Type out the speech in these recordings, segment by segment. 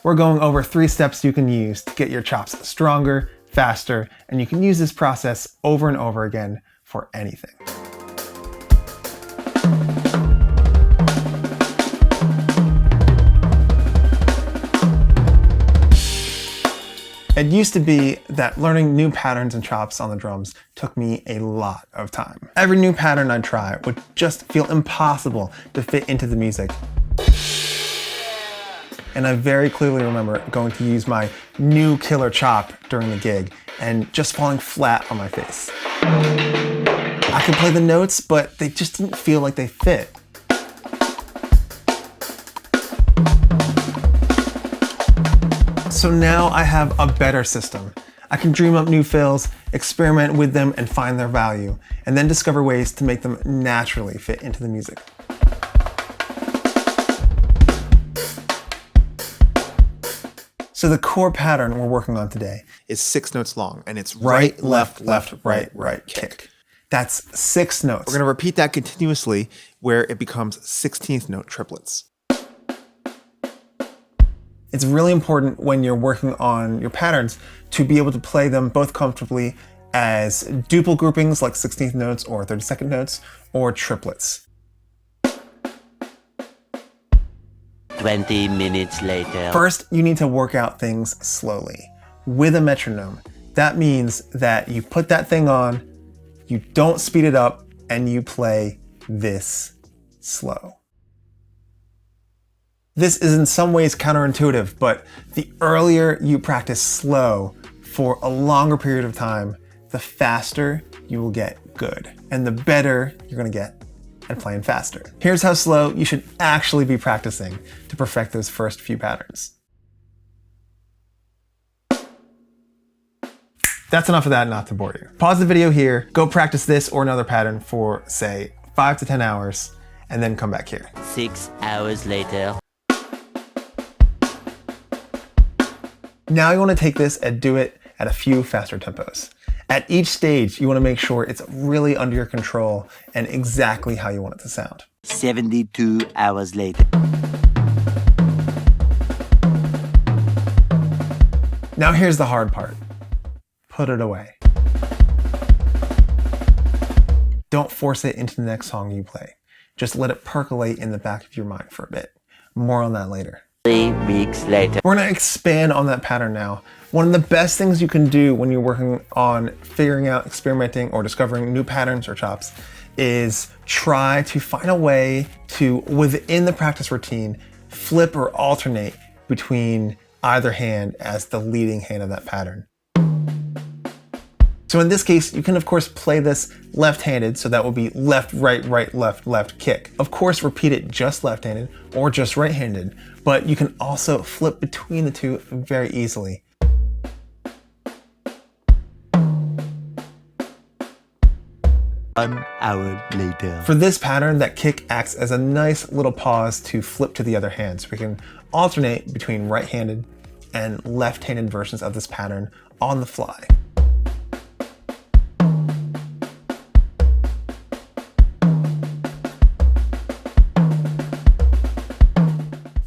we're going over 3 steps you can use to get your chops stronger, faster, and you can use this process over and over again for anything. It used to be that learning new patterns and chops on the drums took me a lot of time. Every new pattern I'd try would just feel impossible to fit into the music. And I very clearly remember going to use my new killer chop during the gig and just falling flat on my face. I could play the notes, but they just didn't feel like they fit. So now I have a better system. I can dream up new fills, experiment with them and find their value, and then discover ways to make them naturally fit into the music. So the core pattern we're working on today is 6 notes long, and it's right, left, left, right, right, kick. That's 6 notes. We're gonna repeat that continuously where it becomes 16th note triplets. It's really important when you're working on your patterns to be able to play them both comfortably as duple groupings like 16th notes or 32nd notes, or triplets. 20 minutes later. First, you need to work out things slowly with a metronome. That means that you put that thing on, you don't speed it up, and you play this slow. This is in some ways counterintuitive, but the earlier you practice slow for a longer period of time, the faster you will get good, and the better you're gonna get at playing faster. Here's how slow you should actually be practicing to perfect those first few patterns. That's enough of that not to bore you. Pause the video here, go practice this or another pattern for, say, 5 to 10 hours, and then come back here. 6 hours later. Now you want to take this and do it at a few faster tempos. At each stage, you want to make sure it's really under your control and exactly how you want it to sound. 72 hours later. Now here's the hard part. Put it away. Don't force it into the next song you play. Just let it percolate in the back of your mind for a bit. More on that later. 3 weeks later. We're gonna expand on that pattern now. One of the best things you can do when you're working on figuring out, experimenting, or discovering new patterns or chops is try to find a way to, within the practice routine, flip or alternate between either hand as the leading hand of that pattern. So in this case, you can of course play this left-handed, so that will be left, right, right, left, left, kick. Of course, repeat it just left-handed or just right-handed, but you can also flip between the two very easily. One hour later. For this pattern, that kick acts as a nice little pause to flip to the other hand, so we can alternate between right-handed and left-handed versions of this pattern on the fly.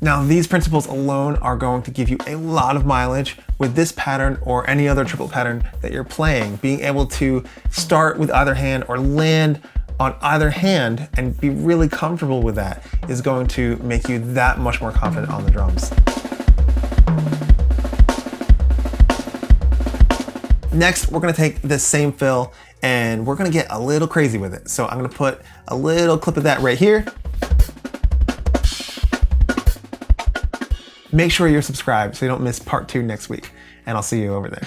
Now, these principles alone are going to give you a lot of mileage with this pattern or any other triplet pattern that you're playing. Being able to start with either hand or land on either hand and be really comfortable with that is going to make you that much more confident on the drums. Next, we're gonna take this same fill and we're gonna get a little crazy with it. So I'm gonna put a little clip of that right here. Make sure you're subscribed so you don't miss part 2 next week, and I'll see you over there.